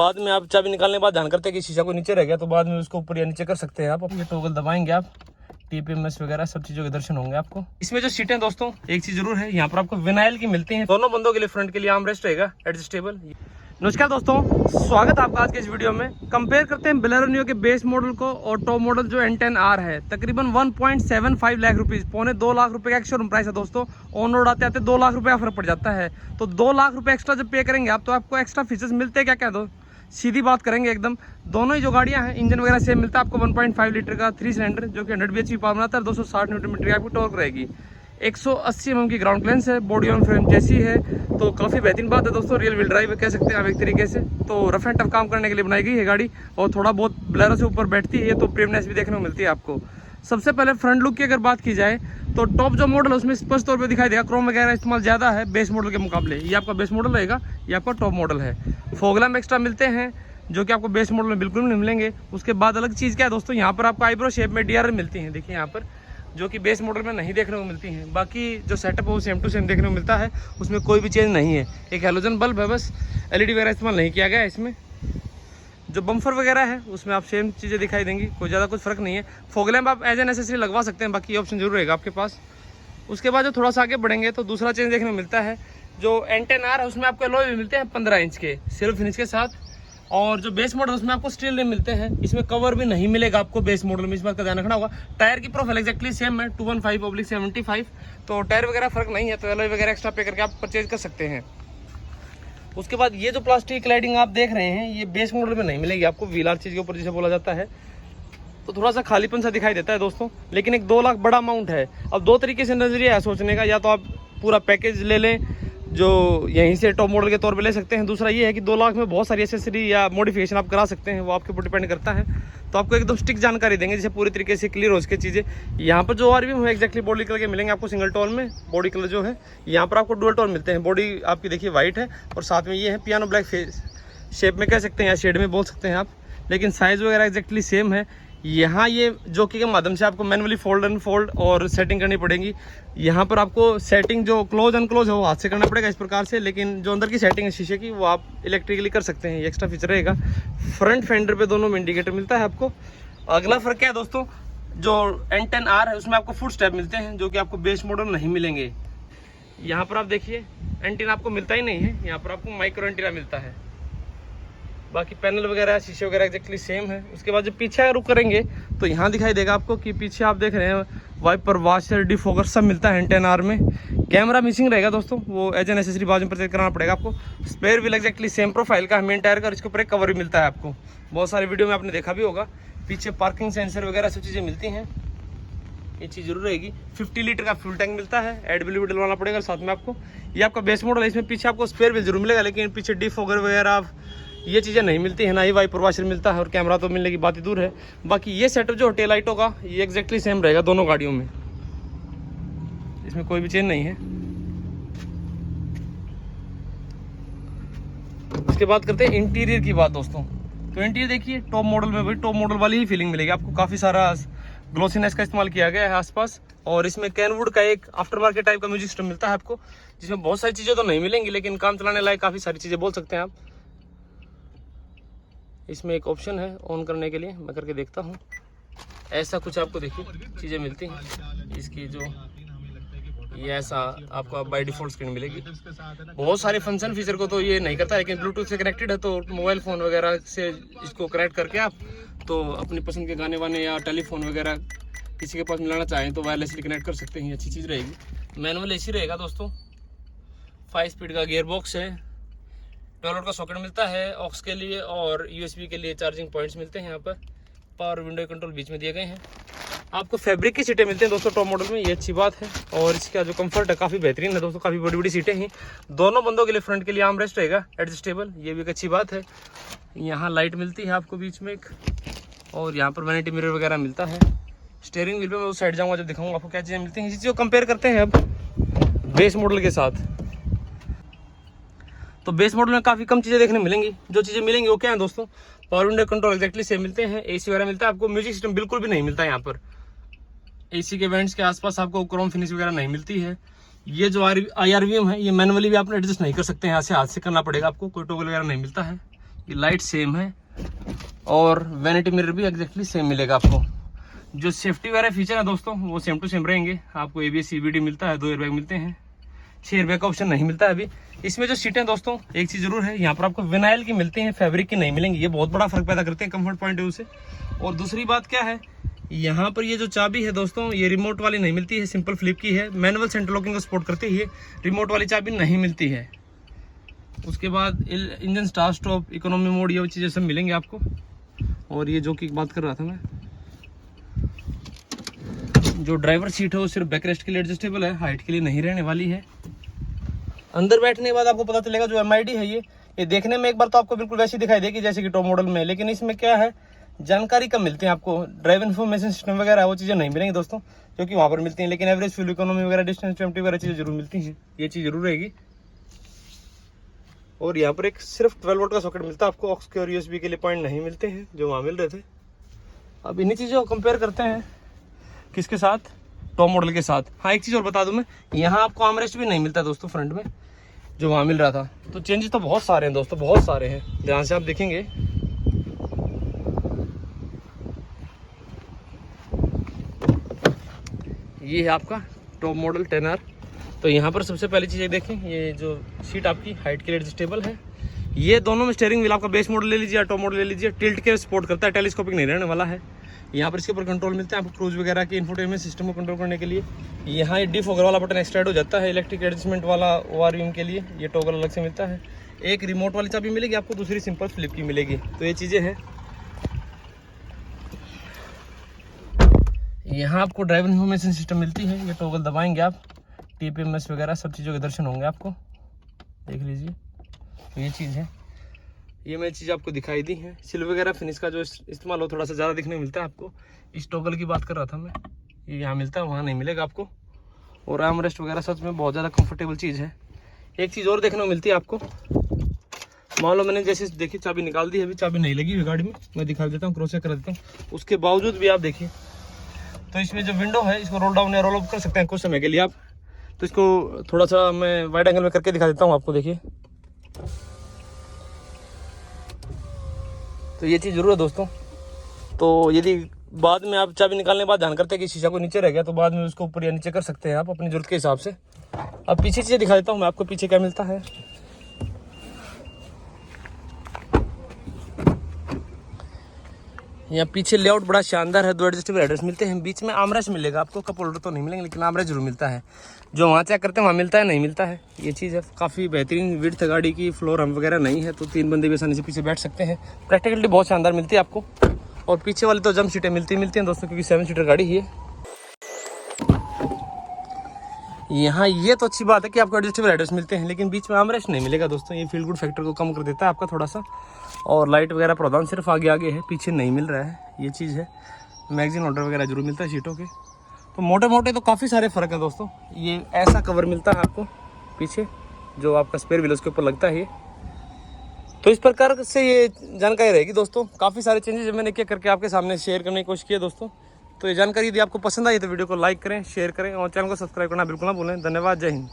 बाद में आप चाबी निकालने के बाद ध्यान करते हैं कि शीशा को नीचे रह गया तो बाद में उसको ऊपर या नीचे कर सकते हैं आप। ये टॉगल दबाएंगे आप, TPMS वगैरह सब चीजों के दर्शन होंगे आपको। इसमें जो सीटें दोस्तों एक चीज जरूर है, यहाँ पर आपको विनाइल की मिलती हैं। दोनों बंदों के लिए फ्रंट के लिए आर्म रेस्ट रहेगा एडजस्टेबल। नमस्कार दोस्तों, स्वागत है आपका आज के इस वीडियो में। कंपेयर करते हैं बोलेरो नियो के बेस मॉडल को और टॉप मॉडल जो N10R है। तकरीबन 1.75 लाख रुपीज, पौने 2 लाख रुपए का एक शोरूम प्राइस है दोस्तों। ऑन रोड आते आते 2 लाख रुपए का फर्क पड़ जाता है। तो 2 लाख रुपए एक्स्ट्रा जब पे करेंगे आप तो आपको एक्स्ट्रा फीचर्स मिलते हैं क्या क्या? दो सीधी बात करेंगे एकदम। दोनों ही जो गाड़ियां हैं इंजन वगैरह सेम मिलता है आपको। 1.5 लीटर का 3 सिलेंडर जो कि 100 bhp पावर बनाता है। 260 न्यूटन मीटर की आपकी टॉर्क रहेगी। 180 mm की ग्राउंड क्लियरेंस है। बॉडी ऑन फ्रेम जैसी है तो काफ़ी बेहतरीन बात है दोस्तों। रियल व्हील ड्राइव कह सकते हैं आप एक तरीके से। तो रफ एंड टफ काम करने के लिए बनाई गई है गाड़ी और थोड़ा बहुत बोलेरो से ऊपर बैठती है तो प्रीमियमनेस भी देखने को मिलती है आपको। सबसे पहले फ्रंट लुक की अगर बात की जाए तो टॉप जो मॉडल है उसमें स्पष्ट तौर पे दिखाई देगा क्रोम वगैरह इस्तेमाल ज़्यादा है बेस मॉडल के मुकाबले। ये आपका बेस मॉडल रहेगा, ये आपका टॉप मॉडल है। फॉग लैंप एक्स्ट्रा मिलते हैं जो कि आपको बेस मॉडल में बिल्कुल नहीं मिलेंगे। उसके बाद अलग चीज़ क्या है दोस्तों, यहाँ पर आपको आईब्रो शेप में DRL मिलती हैं, देखिए यहाँ पर, जो कि बेस मॉडल में नहीं देखने को मिलती हैं। बाकी जो सेटअप है वो सेम टू सेम देखने को मिलता है, उसमें कोई भी चेंज नहीं है। एक हेलोजन बल्ब है बस, LED वगैरह इस्तेमाल नहीं किया गया है इसमें। जो बम्फर वगैरह है उसमें आप सेम चीज़ें दिखाई देंगी, कोई ज़्यादा कुछ फ़र्क नहीं है। फॉग लैंप आप एज एन एसेसरी लगवा सकते हैं, बाकी ऑप्शन जरूर रहेगा आपके पास। उसके बाद जो थोड़ा सा आगे बढ़ेंगे तो दूसरा चेंज देखने को मिलता है। जो N10R है उसमें आपको एलॉय भी मिलते हैं 15 इंच के सिल्वर फिनिश के साथ। और जो बेस मॉडल उसमें आपको स्टील रिम मिलते हैं। इसमें कवर भी नहीं मिलेगा आपको बेस मॉडल में, इस बात का ध्यान रखना होगा। टायर की प्रोफाइल एक्जैक्टली सेम है 215/75, तो टायर वगैरह फर्क नहीं है। तो एलॉय वगैरह एक्स्ट्रा पे करके आप परचेज कर सकते हैं। उसके बाद ये जो प्लास्टिक लाइटिंग आप देख रहे हैं ये बेस मॉडल में नहीं मिलेगी आपको। व्हील चीज़ के ऊपर जिसे बोला जाता है तो थोड़ा सा खालीपन सा दिखाई देता है दोस्तों। लेकिन एक 2 लाख बड़ा अमाउंट है। अब दो तरीके से नजरिया है सोचने का, या तो आप पूरा पैकेज ले लें जो यहीं से टॉप मॉडल के तौर पे ले सकते हैं। दूसरा ये है कि 2 लाख में बहुत सारी एसेसरी या मॉडिफिकेशन आप करा सकते हैं, वो आपके ऊपर डिपेंड करता है। तो आपको एकदम स्टिक जानकारी देंगे जिसे पूरी तरीके से क्लियर हो सके चीज़ें। यहाँ पर जो RVM है एक्जैक्टली बॉडी कलर के मिलेंगे आपको। सिंगल टोन में बॉडी कलर जो है, यहाँ पर आपको डुअल टोन मिलते हैं। बॉडी आपकी देखिए वाइट है और साथ में ये है पियानो ब्लैक फेस शेप में कह सकते हैं या शेड में बोल सकते हैं आप। लेकिन साइज़ वगैरह एक्जैक्टली सेम है। यहाँ ये जॉकी के माध्यम से आपको मैनुअली फोल्ड अनफोल्ड और सेटिंग करनी पड़ेगी। यहाँ पर आपको सेटिंग जो क्लोज अनक्लोज है वो हाथ से करना पड़ेगा इस प्रकार से। लेकिन जो अंदर की सेटिंग है शीशे की वो आप इलेक्ट्रिकली कर सकते हैं, ये एक्स्ट्रा फीचर रहेगा। फ्रंट फेंडर पे दोनों में इंडिकेटर मिलता है आपको। अगला फर्क क्या है दोस्तों, जो N10R है उसमें आपको फुट स्टेप मिलते हैं जो कि आपको बेस मॉडल नहीं मिलेंगे। यहाँ पर आप देखिए एंटीना आपको मिलता ही नहीं है, यहाँ पर आपको माइक्रो एंटीना मिलता है। बाकी पैनल वगैरह शीशे वगैरह एक्जैक्टली सेम है। उसके बाद जब पीछे रुक करेंगे तो यहाँ दिखाई देगा आपको कि पीछे आप देख रहे हैं वाइपर, वॉशर, डिफोगर सब मिलता है N10R में। कैमरा मिसिंग रहेगा दोस्तों, वो एज एन एसेसरी बाद में परचेज कराना पड़ेगा आपको। Spare wheel exactly same profile का मेन टायर का, इसके ऊपर एक कवर भी मिलता है आपको। बहुत सारे वीडियो में आपने देखा भी होगा। पीछे पार्किंग सेंसर वगैरह सब चीज़ें मिलती हैं, ये चीज़ जरूर रहेगी। 50 लीटर का फ्यूल टैंक मिलता है, AdBlue भी डलवाना पड़ेगा साथ में आपको। ये आपका बेस मॉडल है, इसमें पीछे आपको स्पेयर व्हील जरूर मिलेगा लेकिन पीछे डिफोगर वगैरह ये चीज़ें नहीं मिलती है, ना ही वाइपर वॉशर मिलता है और कैमरा तो मिलने की बात ही दूर है। बाकी ये सेटअप जो टेल लाइटों का ये एक्जैक्टली सेम रहेगा दोनों गाड़ियों में, इसमें कोई भी चेंज नहीं है। उसके बाद करते हैं इंटीरियर की बात दोस्तों। तो इंटीरियर देखिए टॉप मॉडल में भाई टॉप मॉडल वाली ही फीलिंग मिलेगी आपको। काफ़ी सारा ग्लोसीनेस का इस्तेमाल किया गया है आसपास। और इसमें कैनवुड का एक आफ्टर मार्केट टाइप का म्यूजिक सिस्टम मिलता है आपको, जिसमें बहुत सारी चीज़ें तो नहीं मिलेंगी लेकिन काम चलाने लायक काफ़ी सारी चीज़ें बोल सकते हैं आप। इसमें एक ऑप्शन है ऑन करने के लिए, मैं करके देखता हूँ। ऐसा कुछ आपको देखिए चीज़ें मिलती हैं इसकी, जो ये ऐसा आपको बाय डिफ़ॉल्ट स्क्रीन मिलेगी। बहुत सारे फंक्शन फीचर को तो ये नहीं करता लेकिन ब्लूटूथ से कनेक्टेड है तो मोबाइल फ़ोन वगैरह से इसको कनेक्ट करके आप तो अपनी पसंद के गाने वाने या टेलीफोन वगैरह किसी के पास मिलाना चाहें तो वायरलेसली कनेक्ट कर सकते हैं, अच्छी चीज़ रहेगी। मैनुअल AC रहेगा दोस्तों। 5 स्पीड का गियर बॉक्स है। 12 वोल्ट का सॉकेट मिलता है ऑक्स के लिए और USB के लिए चार्जिंग पॉइंट्स मिलते हैं। यहाँ पर पावर विंडो कंट्रोल बीच में दिए गए हैं। आपको फैब्रिक की सीटें मिलती हैं दोस्तों टॉप मॉडल में, ये अच्छी बात है। और इसका जो कंफर्ट है काफ़ी बेहतरीन है दोस्तों, काफ़ी बड़ी बड़ी सीटें हैं। दोनों बंदों के लिए फ्रंट के लिए आर्म रेस्ट रहेगा एडजस्टेबल, ये भी एक अच्छी बात है। यहाँ लाइट मिलती है आपको बीच में एक, और यहाँ पर वैनिटी मिरर वगैरह मिलता है। स्टीयरिंग व्हील पे मैं उस साइड जाऊँगा जब दिखाऊंगा आपको क्या चीज़ें मिलती हैं। इसी चीज़ को कंपेयर करते हैं अब बेस मॉडल के साथ। तो बेस मॉडल में काफ़ी कम चीज़ें देखने मिलेंगी। जो चीज़ें मिलेंगी वो क्या है दोस्तों, power window control exactly same मिलते हैं। AC वगैरह मिलता है आपको। म्यूजिक सिस्टम बिल्कुल भी नहीं मिलता है यहाँ पर। AC के वेंट्स के आसपास आपको क्रोम फिनिश वगैरह नहीं मिलती है। ये जो IRVM है ये मैनुअली भी आप एडजस्ट नहीं कर सकते हैं, यहाँ से हाथ से करना पड़ेगा आपको, कोई टॉगल वगैरह नहीं मिलता है। ये लाइट सेम है और वैनिटी मिरर भी एग्जैक्टली सेम मिलेगा आपको। जो सेफ्टी वगैरह फीचर है दोस्तों वो सेम टू सेम रहेंगे। आपको ABS CVT मिलता है, 2 एयरबैग मिलते हैं, 6 एयरबैग का ऑप्शन नहीं मिलता है अभी। इसमें जो सीटें दोस्तों एक चीज़ जरूर है, यहाँ पर आपको विनाइल की मिलती हैं, फैब्रिक की नहीं मिलेंगी। ये बहुत बड़ा फर्क पैदा करते हैं कंफर्ट पॉइंट व्यू से। और दूसरी बात क्या है, यहाँ पर ये जो चाबी है दोस्तों ये रिमोट वाली नहीं मिलती है, सिंपल फ्लिप की है। मैनुअल सेंटर लॉकिंग को सपोर्ट करती है, रिमोट वाली चाबी नहीं मिलती है। उसके बाद engine start stop, economy mode, ये चीज़ें सब मिलेंगे आपको। और ये जो कि बात कर रहा था मैं, जो ड्राइवर सीट है वो सिर्फ बैकरेस्ट के लिए एडजस्टेबल है, हाइट के लिए नहीं रहने वाली है। अंदर बैठने के बाद आपको पता चलेगा जो MID है ये देखने में एक बार तो आपको बिल्कुल वैसी दिखाई देगी जैसे कि टॉप मॉडल में, लेकिन इसमें क्या है जानकारी कम मिलती है आपको। ड्राइव इन्फॉर्मेशन सिस्टम वगैरह वो चीज़ें नहीं मिलेंगी दोस्तों, जो कि वहाँ पर मिलती हैं। लेकिन एवरेज फ्यूल इकोनॉमी वगैरह, डिस्टेंस टेम्पटी वगैरह चीज़ें जरूर मिलती हैं, ये चीज़ जरूर रहेगी। और यहाँ पर एक सिर्फ 12 वोल्ट का सॉकेट मिलता है आपको, ऑक्स के और USB के लिए पॉइंट नहीं मिलते हैं जो वहाँ मिल रहे थे। अब इन्हीं चीज़ों को कंपेयर करते हैं किसके साथ, टॉप मॉडल के साथ। हाँ एक चीज़ और बता दूं मैं, यहाँ आपको आर्मरेस्ट भी नहीं मिलता दोस्तों फ्रंट में, जो वहाँ मिल रहा था। तो चेंजेस तो बहुत सारे हैं दोस्तों, बहुत सारे हैं। ध्यान से आप देखेंगे, ये है आपका टॉप मॉडल 10R। तो यहाँ पर सबसे पहली चीज़ देखें, ये जो सीट आपकी हाइट के लिए एडजस्टेबल है। ये दोनों में स्टीयरिंग व्हील आपका बेस मॉडल ले लीजिए या टॉप मॉडल ले लीजिए, टिल्ट के सपोर्ट करता है, टेलीस्कोपिक नहीं रहने वाला है। यहाँ पर इसके ऊपर कंट्रोल मिलते हैं आपको क्रूज वगैरह के, इंफोटेनमेंट सिस्टम को कंट्रोल करने के लिए। यहाँ ये डिफॉगर वाला बटन एक्सट्रा हो जाता है, इलेक्ट्रिक एडजस्टमेंट वाला ORVM के लिए ये टॉगल अलग से मिलता है। एक रिमोट वाली चाबी मिलेगी आपको, दूसरी सिंपल फ्लिप की मिलेगी। तो ये चीज़ें हैं। यहाँ आपको ड्राइवर इन्फॉर्मेशन सिस्टम मिलती है, ये टॉगल दबाएंगे आप, TPMS वगैरह सब चीज़ों के दर्शन होंगे आपको, देख लीजिए। तो ये चीज़ है, ये मैं चीज़ आपको दिखाई दी है। सिल वगैरह फिनिश का जो इस्तेमाल हो थोड़ा सा ज़्यादा दिखने मिलता है आपको। इस टॉगल की बात कर रहा था मैं, ये यहाँ मिलता है, वहाँ नहीं मिलेगा आपको। और आर्मरेस्ट वगैरह सच में बहुत ज़्यादा कंफर्टेबल चीज़ है। एक चीज़ और देखने को मिलती है आपको, मान लो मैंने जैसे देखी चाबी निकाल दी है, अभी चाबी नहीं लगी हुई गाड़ी में, मैं दिखा देता हूँ, क्रॉस चेक कर देता हूँ। उसके बावजूद भी आप देखिए, तो इसमें जो विंडो है इसको रोल डाउन या रोल अप कर सकते हैं कुछ समय के लिए आप। तो इसको थोड़ा सा मैं वाइड एंगल में करके दिखा देता हूँ आपको, देखिए। तो ये चीज़ जरूर है दोस्तों। तो यदि बाद में आप चाबी निकालने के बाद ध्यान करते हैं कि शीशा को नीचे रह गया, तो बाद में उसको ऊपर या नीचे कर सकते हैं आप अपनी जरूरत के हिसाब से। अब पीछे चीज़ें दिखा देता हूँ मैं आपको, पीछे क्या मिलता है। यहाँ पीछे लेआउट बड़ा शानदार है, 2 एडजस्टेबल हेडर्स मिलते हैं, बीच में आर्मरेस्ट मिलेगा आपको, कप होल्डर तो नहीं मिलेंगे लेकिन आर्मरेस्ट जरूर मिलता है। जो वहाँ चेक करते हैं वहाँ मिलता है, नहीं मिलता है, ये चीज़ है। काफ़ी बेहतरीन विड्थ है गाड़ी की, फ्लोर हम वगैरह नहीं है, तो 3 बंदे भी आसानी से पीछे बैठ सकते हैं। प्रैक्टिकलिटी बहुत शानदार मिलती है आपको। और पीछे वाली तो जंप सीटें मिलती हैं दोस्तों, क्योंकि 7 सीटर गाड़ी ही है। यहाँ ये तो अच्छी बात है कि आपको एडजस्टेबल हेडर्स मिलते हैं, लेकिन बीच में आर्मरेस्ट नहीं मिलेगा दोस्तों। ये फील गुड फैक्टर को कम कर देता है आपका थोड़ा सा। और लाइट वगैरह प्रावधान सिर्फ आगे आगे है, पीछे नहीं मिल रहा है, ये चीज़ है। मैगजीन होल्डर वगैरह जरूर मिलता है सीटों के। तो मोटे मोटे तो काफ़ी सारे फ़र्क है दोस्तों। ये ऐसा कवर मिलता है आपको पीछे, जो आपका स्पेयर व्हील उसके ऊपर लगता है ये। तो इस प्रकार से ये जानकारी रहेगी दोस्तों। काफ़ी सारे चेंजेस मैंने क्या करके आपके सामने शेयर करने की कोशिश की है दोस्तों। तो ये जानकारी यदि आपको पसंद आई तो वीडियो को लाइक करें, शेयर करें और चैनल को सब्सक्राइब करना बिल्कुल ना भूलें। धन्यवाद, जय हिंद।